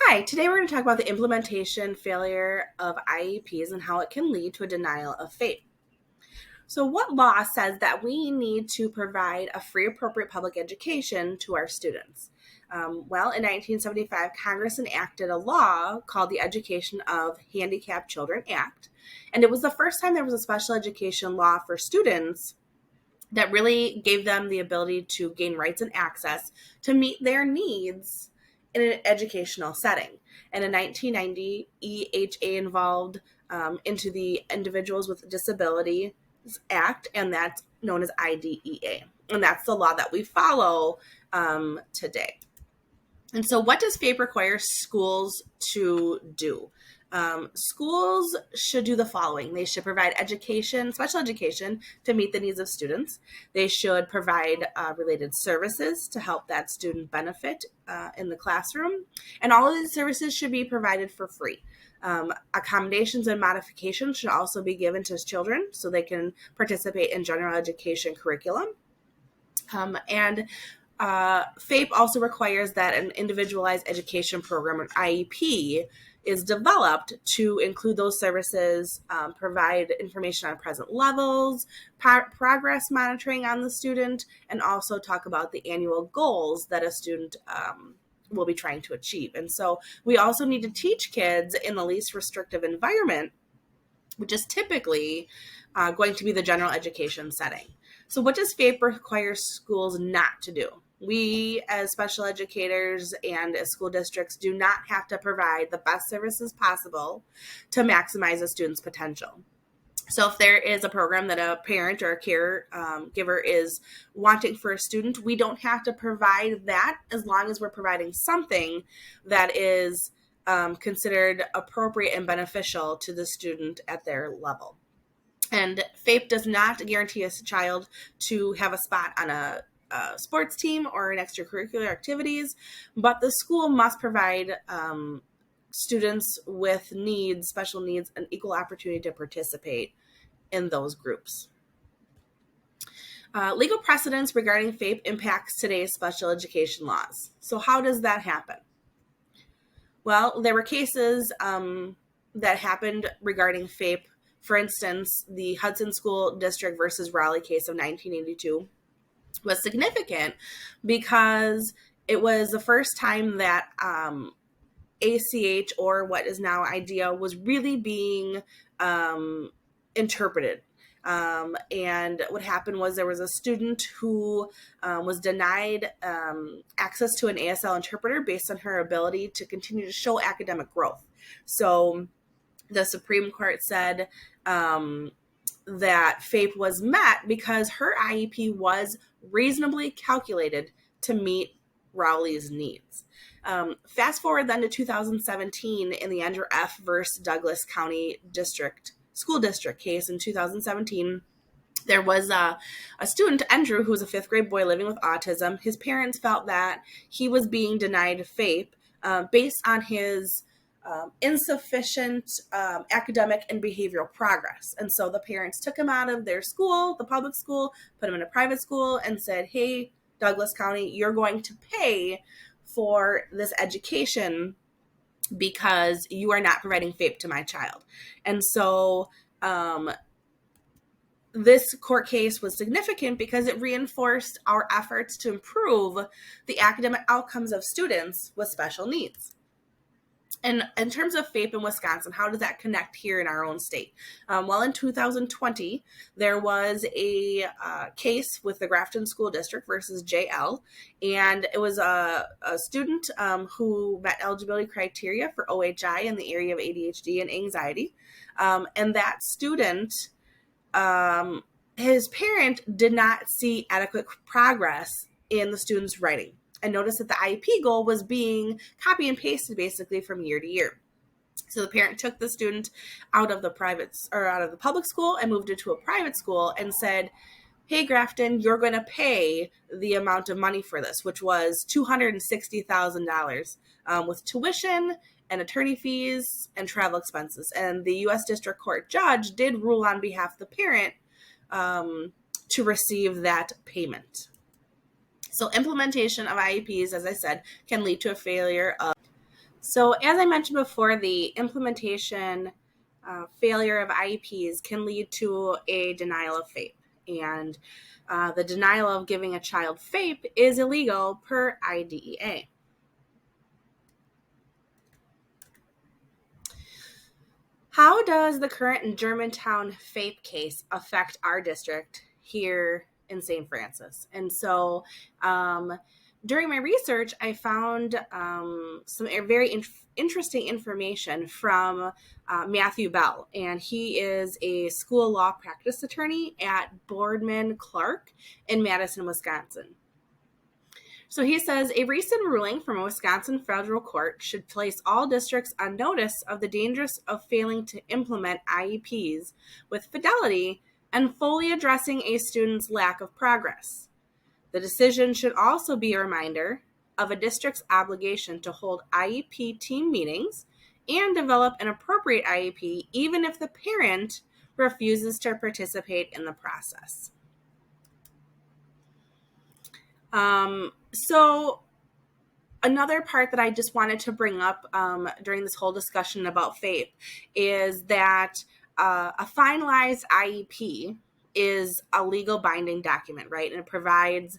Hi, today we're going to talk about the implementation failure of IEPs and how it can lead to a denial of FAPE. So, what law says that we need to provide a free, appropriate public education to our students? In 1975, Congress enacted a law called the Education of Handicapped Children Act, and it was the first time there was a special education law for students that really gave them the ability to gain rights and access to meet their needs in an educational setting. And in 1990, EHA involved into the Individuals with Disabilities Act, and that's known as IDEA. And that's the law that we follow today. And so, what does FAPE require schools to do? Schools should do the following. They should provide education, special education, to meet the needs of students. They should provide related services to help that student benefit in the classroom. And all of these services should be provided for free. Accommodations and modifications should also be given to children so they can participate in general education curriculum. FAPE also requires that an individualized education program, an IEP, is developed to include those services, provide information on present levels, progress monitoring on the student, and also talk about the annual goals that a student will be trying to achieve. And so we also need to teach kids in the least restrictive environment, which is typically going to be the general education setting. So what does FAPE require schools not to do? We, as special educators and as school districts, do not have to provide the best services possible to maximize a student's potential. So if there is a program that a parent or a caregiver is wanting for a student, we don't have to provide that as long as we're providing something that is considered appropriate and beneficial to the student at their level. And FAPE does not guarantee a child to have a spot on a sports team or in extracurricular activities, but the school must provide students with needs, special needs, an equal opportunity to participate in those groups. Legal precedents regarding FAPE impacts today's special education laws. So how does that happen? Well, there were cases that happened regarding FAPE. For instance, the Hudson School District versus Raleigh case of 1982 was significant because it was the first time that ACH, or what is now IDEA, was really being interpreted. And what happened was there was a student who was denied access to an ASL interpreter based on her ability to continue to show academic growth. So the Supreme Court said that FAPE was met because her IEP was reasonably calculated to meet Rowley's needs. Fast forward then to 2017 in the Andrew F. versus Douglas County School District case in 2017. There was a student, Andrew, who was a fifth grade boy living with autism. His parents felt that he was being denied FAPE based on his insufficient academic and behavioral progress. And so the parents took him out of their school, the public school, put him in a private school and said, hey, Douglas County, you're going to pay for this education because you are not providing FAPE to my child. And so this court case was significant because it reinforced our efforts to improve the academic outcomes of students with special needs. And in terms of FAPE in Wisconsin, how does that connect here in our own state? In 2020, there was a case with the Grafton School District versus JL, and it was a student who met eligibility criteria for OHI in the area of ADHD and anxiety. And that student, his parent did not see adequate progress in the student's writing. And notice that the IEP goal was being copy and pasted basically from year to year. So the parent took the student out of the public school and moved it to a private school and said, hey, Grafton, you're going to pay the amount of money for this, which was $260,000 with tuition and attorney fees and travel expenses. And the U.S. District Court judge did rule on behalf of the parent to receive that payment. So implementation of IEPs, as I said, can lead to a failure of. So as I mentioned before, the implementation failure of IEPs can lead to a denial of FAPE. And the denial of giving a child FAPE is illegal per IDEA. How does the current Germantown FAPE case affect our district here in St. Francis? And so during my research, I found some very interesting information from Matthew Bell, and he is a school law practice attorney at Boardman Clark in Madison, Wisconsin. So he says a recent ruling from a Wisconsin federal court should place all districts on notice of the dangers of failing to implement IEPs with fidelity and fully addressing a student's lack of progress. The decision should also be a reminder of a district's obligation to hold IEP team meetings and develop an appropriate IEP even if the parent refuses to participate in the process. So another part that I just wanted to bring up during this whole discussion about FAPE is that a finalized IEP is a legal binding document, right? And it provides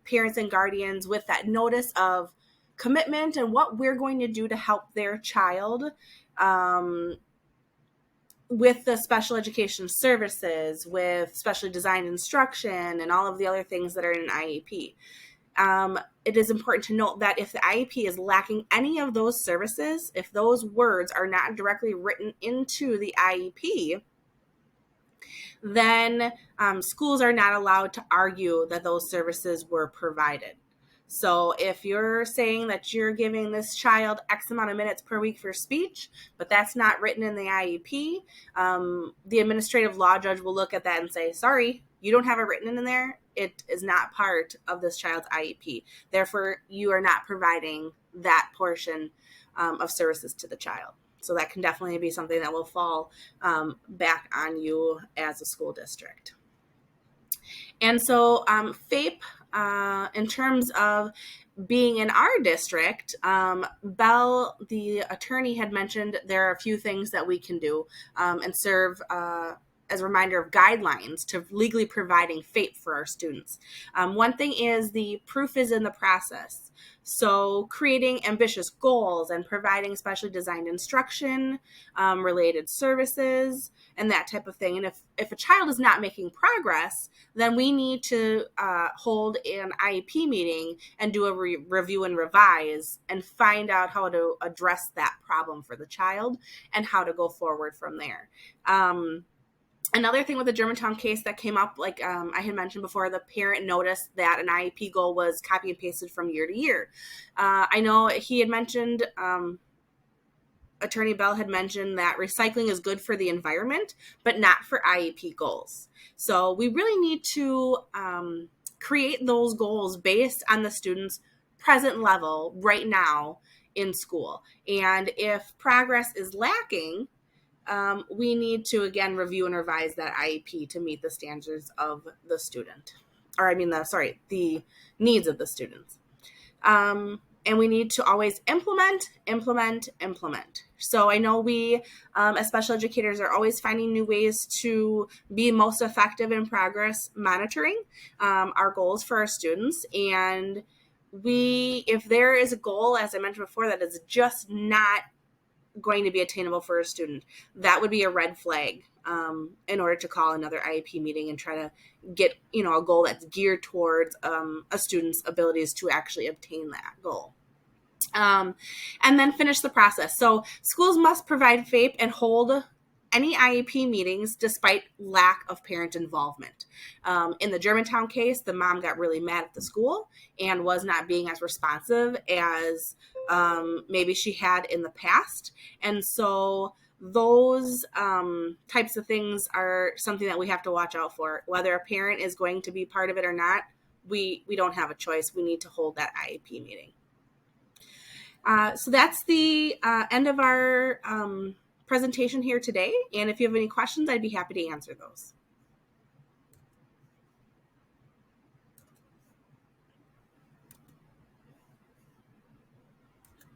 parents and guardians with that notice of commitment and what we're going to do to help their child with the special education services, with specially designed instruction, and all of the other things that are in an IEP. It is important to note that if the IEP is lacking any of those services, if those words are not directly written into the IEP, then schools are not allowed to argue that those services were provided. So if you're saying that you're giving this child X amount of minutes per week for speech, but that's not written in the IEP, the administrative law judge will look at that and say, sorry, you don't have it written in there. It is not part of this child's IEP. Therefore, you are not providing that portion of services to the child. So that can definitely be something that will fall back on you as a school district. And so FAPE, in terms of being in our district, Bell, the attorney, had mentioned there are a few things that we can do and serve as a reminder of guidelines to legally providing FAPE for our students. One thing is the proof is in the process. So creating ambitious goals and providing specially designed instruction, related services, and that type of thing. And if a child is not making progress, then we need to hold an IEP meeting and do a review and revise and find out how to address that problem for the child and how to go forward from there. Another thing with the Germantown case that came up, like I had mentioned before, the parent noticed that an IEP goal was copy and pasted from year to year. I know he had mentioned, Attorney Bell had mentioned that recycling is good for the environment, but not for IEP goals. So we really need to create those goals based on the student's present level right now in school. And if progress is lacking, we need to, again, review and revise that IEP to meet the standards of the student, or the needs of the students. And we need to always implement. So I know we, as special educators, are always finding new ways to be most effective in progress monitoring our goals for our students. And if there is a goal, as I mentioned before, that is just not going to be attainable for a student, that would be a red flag in order to call another IEP meeting and try to get a goal that's geared towards a student's abilities to actually obtain that goal. And then finish the process. So schools must provide FAPE and hold any IEP meetings despite lack of parent involvement. In the Germantown case, the mom got really mad at the school and was not being as responsive as maybe she had in the past. And so those types of things are something that we have to watch out for. Whether a parent is going to be part of it or not, we don't have a choice. We need to hold that IEP meeting. So that's the end of our presentation here today. And if you have any questions, I'd be happy to answer those.